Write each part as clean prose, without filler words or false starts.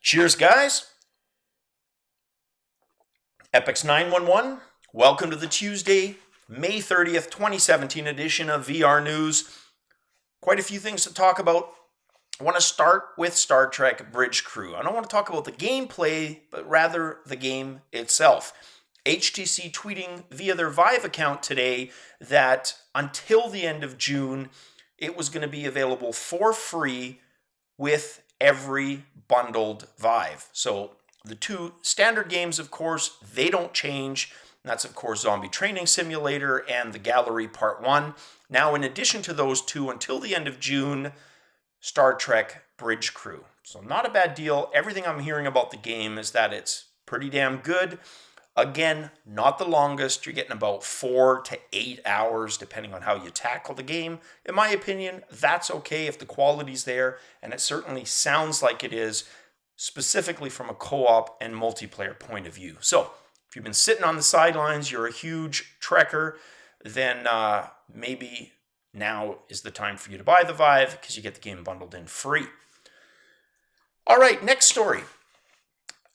Cheers, guys. Epix 911, welcome to the Tuesday, May 30th, 2017 edition of VR News. Quite a few things to talk about. I want to start with Star Trek Bridge Crew. I don't want to talk about the gameplay, but rather the game itself. HTC tweeting via their Vive account today that until the end of June, it was going to be available for free with every bundled Vive. So the two standard games, of course, they don't change. That's, of course, Zombie Training Simulator and The Gallery Part 1. Now, in addition to those two, until the end of June, Star Trek Bridge Crew. So not a bad deal. Everything I'm hearing about the game is that it's pretty damn good. Again, not the longest. You're getting about 4 to 8 hours, depending on how you tackle the game. In my opinion, that's okay if the quality's there, and it certainly sounds like it is, specifically from a co-op and multiplayer point of view. So, if you've been sitting on the sidelines, you're a huge Trekker, then maybe now is the time for you to buy the Vive, because you get the game bundled in free. All right, next story.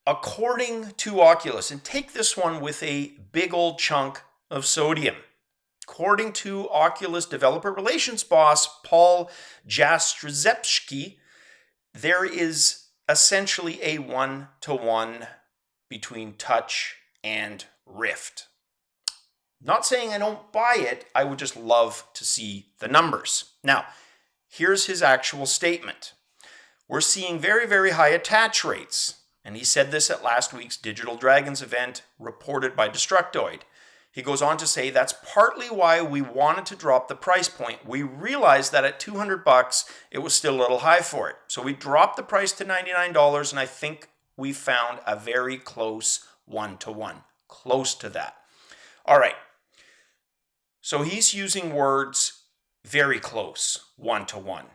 According to Oculus, and take this one with a big old chunk of sodium. According to Oculus developer relations boss Paul Jastrzebski, there is essentially a one-to-one between touch and Rift. Not saying I don't buy it, I would just love to see the numbers. Now, here's his actual statement. We're seeing very, very high attach rates. And he said this at last week's Digital Dragons event, reported by Destructoid. He goes on to say that's partly why we wanted to drop the price point. We realized that at $200, it was still a little high for it. So we dropped the price to $99, and I think we found a very close one-to-one. Close to that. All right. So he's using words very close, one-to-one.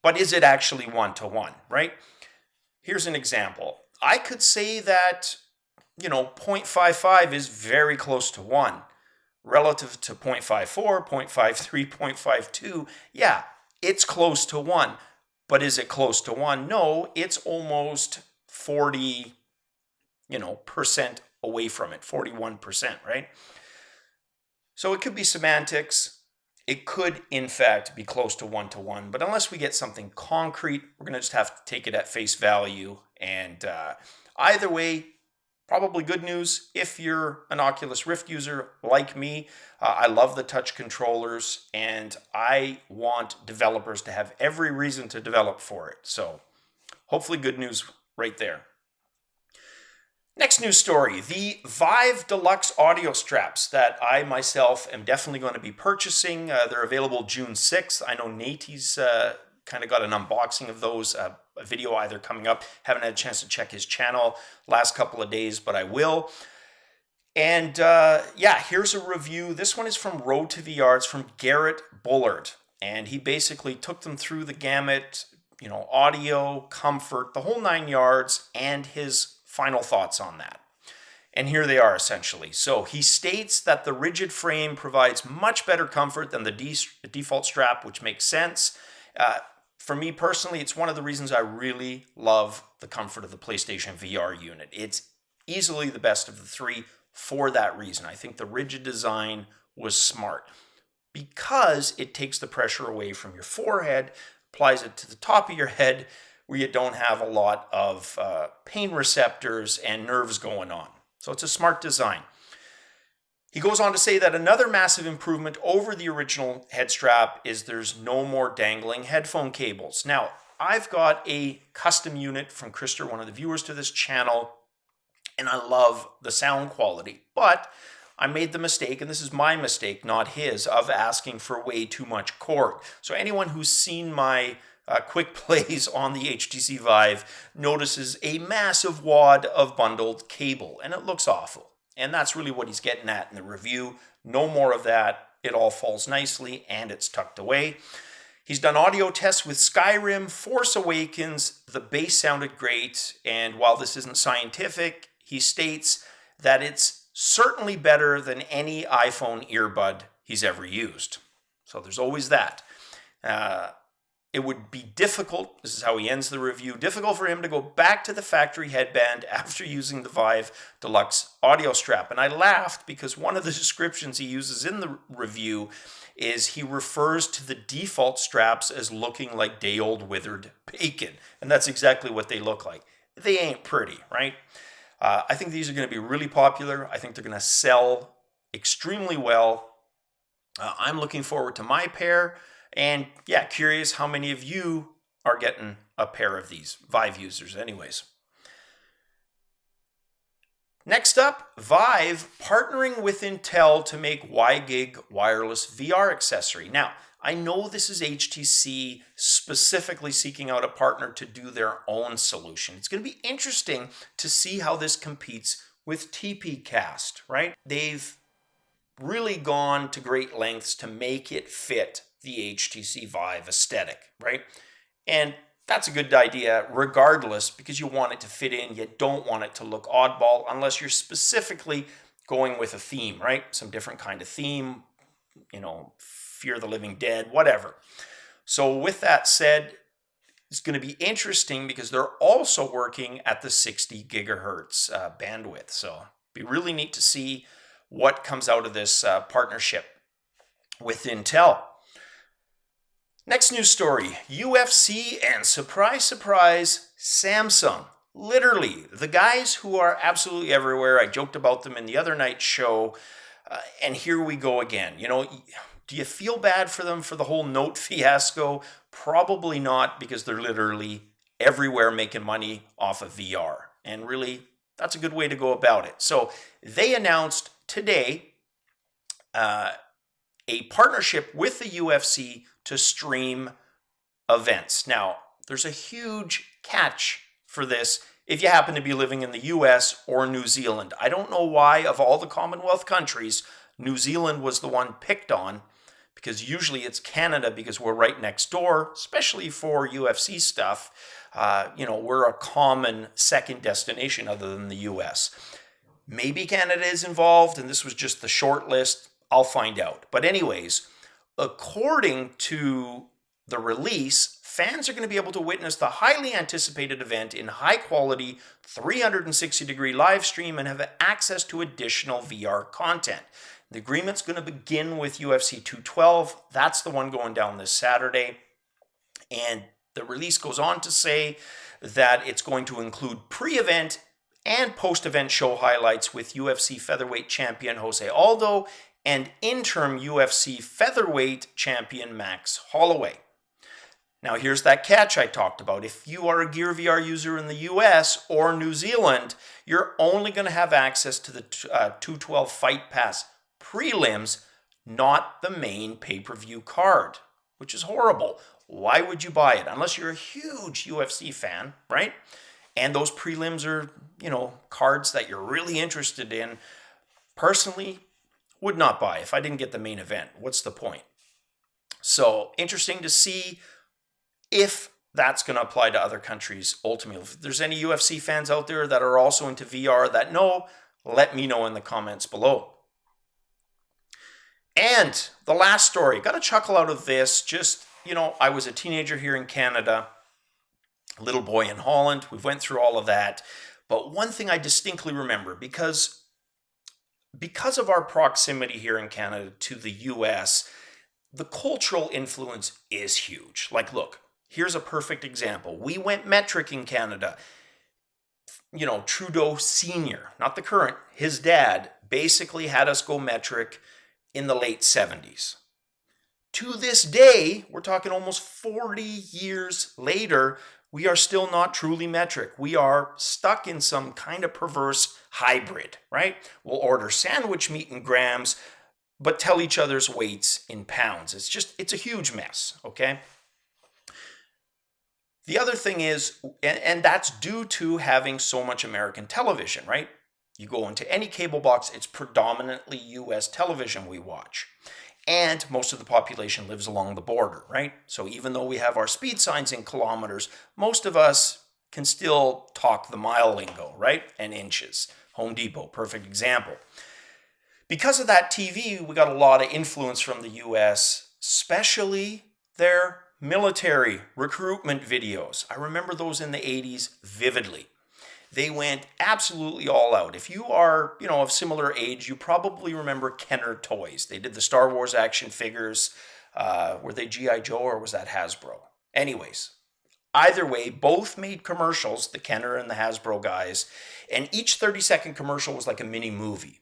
But is it actually one-to-one, right? Here's an example. I could say that, 0.55 is very close to 1 relative to 0.54, 0.53, 0.52. Yeah, it's close to 1. But is it close to 1? No, it's almost 40, percent away from it, 41%, right? So it could be semantics. It could, in fact, be close to one-to-one, but unless we get something concrete, we're going to just have to take it at face value. And either way, probably good news if you're an Oculus Rift user like me. I love the touch controllers, and I want developers to have every reason to develop for it. So hopefully good news right there. Next news story, the Vive Deluxe Audio Straps that I myself am definitely going to be purchasing. They're available June 6th. I know Nate's kind of got an unboxing of those, a video either coming up. Haven't had a chance to check his channel last couple of days, but I will. And here's a review. This one is from Road to VR. It's from Garrett Bullard. And he basically took them through the gamut, audio, comfort, the whole 9 yards, and his final thoughts on that. And here they are essentially. So he states that the rigid frame provides much better comfort than the default strap, which makes sense. For me personally, it's one of the reasons I really love the comfort of the PlayStation VR unit. It's easily the best of the three for that reason. I think the rigid design was smart because it takes the pressure away from your forehead, applies it to the top of your head, where you don't have a lot of pain receptors and nerves going on. So it's a smart design. He goes on to say that another massive improvement over the original head strap is there's no more dangling headphone cables. Now, I've got a custom unit from Krister, one of the viewers to this channel, and I love the sound quality. But I made the mistake, and this is my mistake, not his, of asking for way too much cord. So anyone who's seen my quick plays on the HTC Vive notices a massive wad of bundled cable, and it looks awful. And that's really what he's getting at in the review. No more of that. It all falls nicely, and it's tucked away. He's done audio tests with Skyrim, Force Awakens. The bass sounded great, and while this isn't scientific, he states that it's certainly better than any iPhone earbud he's ever used. So there's always that. it would be difficult, this is how he ends the review, difficult for him to go back to the factory headband after using the Vive Deluxe Audio Strap. And I laughed because one of the descriptions he uses in the review is he refers to the default straps as looking like day-old withered bacon. And that's exactly what they look like. They ain't pretty, right? I think these are going to be really popular. I think they're going to sell extremely well. I'm looking forward to my pair. And yeah, curious how many of you are getting a pair of these, Vive users anyways. Next up, Vive partnering with Intel to make WiGig wireless VR accessory. Now, I know this is HTC specifically seeking out a partner to do their own solution. It's going to be interesting to see how this competes with TPCast, right? They've really gone to great lengths to make it fit the HTC Vive aesthetic, right? And that's a good idea regardless, because you want it to fit in. You don't want it to look oddball unless you're specifically going with a theme, right? Some different kind of theme, you know, Fear the Living Dead, whatever. So with that said, it's going to be interesting because they're also working at the 60 gigahertz bandwidth. So it'd be really neat to see what comes out of this partnership with Intel. Next news story, UFC and surprise, surprise, Samsung. Literally, the guys who are absolutely everywhere. I joked about them in the other night's show, and here we go again. You know, do you feel bad for them for the whole Note fiasco? Probably not, because they're literally everywhere making money off of VR. And really, that's a good way to go about it. So they announced today a partnership with the UFC to stream events. Now, there's a huge catch for this if you happen to be living in the US or New Zealand. I don't know why, of all the Commonwealth countries, New Zealand was the one picked on, because usually it's Canada because we're right next door, especially for UFC stuff. You know, we're a common second destination other than the US. Maybe Canada is involved and this was just the short list. I'll find out. But anyways, according to the release, fans are going to be able to witness the highly anticipated event in high quality 360-degree live stream and have access to additional VR content. The agreement's going to begin with UFC 212. That's the one going down this Saturday. And the release goes on to say that it's going to include pre-event and post-event show highlights with UFC featherweight champion Jose Aldo and interim UFC featherweight champion Max Holloway. Now here's that catch I talked about. If you are a Gear VR user in the US or New Zealand, you're only going to have access to the 212 Fight Pass prelims, not the main pay-per-view card, which is horrible. Why would you buy it? Unless you're a huge UFC fan, right? And those prelims are, you know, cards that you're really interested in. Personally, would not buy if I didn't get the main event. What's the point? So interesting to see if that's going to apply to other countries ultimately. If there's any UFC fans out there that are also into VR that know, let me know in the comments below. And the last story, got a chuckle out of this. Just, you know, I was a teenager here in Canada, a little boy in Holland. We went through all of that. But one thing I distinctly remember, because of our proximity here in Canada to the US, the cultural influence is huge. Like, look, here's a perfect example. We went metric in Canada. You know, Trudeau Sr., not the current, his dad basically had us go metric in the late 70s. To this day, we're talking almost 40 years later, we are still not truly metric. We are stuck in some kind of perverse hybrid, right? We'll order sandwich meat in grams, but tell each other's weights in pounds. It's a huge mess, okay? The other thing is, and that's due to having so much American television, right? You go into any cable box, it's predominantly US television we watch. And most of the population lives along the border, right? So even though we have our speed signs in kilometers, most of us can still talk the mile lingo, right? And inches. Home Depot, perfect example. Because of that TV, we got a lot of influence from the US, especially their military recruitment videos. I remember those in the 80s vividly. They went absolutely all out. If you are, of similar age, you probably remember Kenner Toys. They did the Star Wars action figures. Were they G.I. Joe or was that Hasbro? Anyways, either way, both made commercials, the Kenner and the Hasbro guys, and each 30-second commercial was like a mini movie.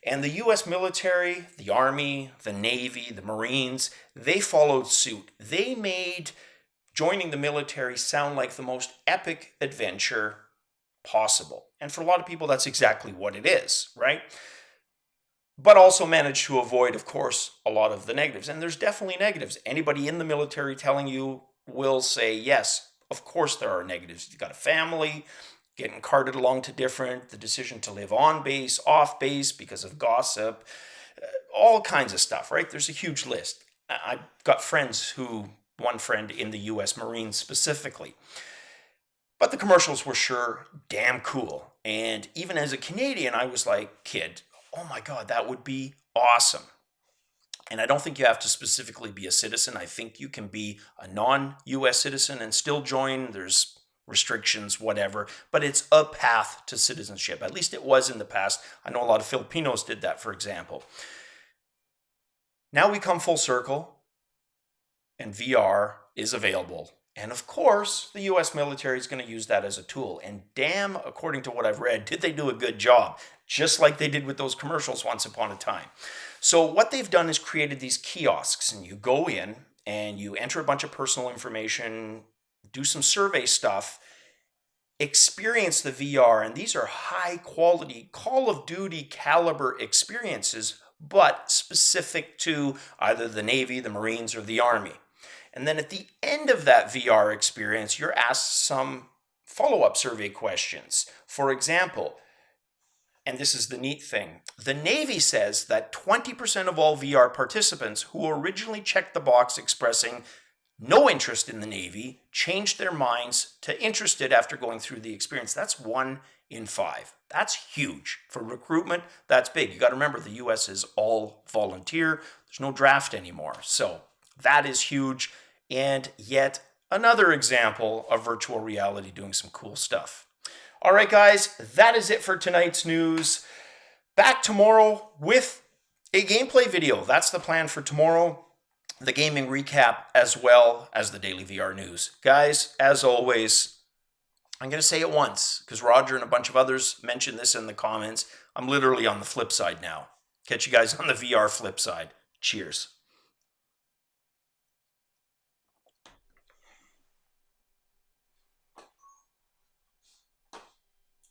And the U.S. military, the Army, the Navy, the Marines, they followed suit. They made joining the military sound like the most epic adventure possible. And for a lot of people, that's exactly what it is, right? But also managed to avoid, of course, a lot of the negatives. And there's definitely negatives. Anybody in the military telling you will say, yes, of course there are negatives. You've got a family, getting carted along to different, the decision to live on base, off base because of gossip, all kinds of stuff, right? There's a huge list. I've got one friend in the U.S. Marines specifically. But the commercials were sure damn cool. And even as a Canadian, I was like, kid, oh my God, that would be awesome. And I don't think you have to specifically be a citizen. I think you can be a non-U.S. citizen and still join. There's restrictions, whatever, but it's a path to citizenship. At least it was in the past. I know a lot of Filipinos did that, for example. Now we come full circle and VR is available. And of course, the US military is going to use that as a tool. And damn, according to what I've read, did they do a good job, just like they did with those commercials once upon a time. So what they've done is created these kiosks, and you go in and you enter a bunch of personal information, do some survey stuff, experience the VR, and these are high quality Call of Duty caliber experiences, but specific to either the Navy, the Marines, or the Army. And then at the end of that VR experience, you're asked some follow-up survey questions. For example, and this is the neat thing, the Navy says that 20% of all VR participants who originally checked the box expressing no interest in the Navy changed their minds to interested after going through the experience. That's 1 in 5. That's huge. For recruitment, that's big. You got to remember, the U.S. is all volunteer. There's no draft anymore. So that is huge. And yet another example of virtual reality doing some cool stuff. All right, guys, that is it for tonight's news. Back tomorrow with a gameplay video. That's the plan for tomorrow. The gaming recap as well as the daily VR news. Guys, as always, I'm going to say it once because Roger and a bunch of others mentioned this in the comments. I'm literally on the flip side now. Catch you guys on the VR flip side. Cheers.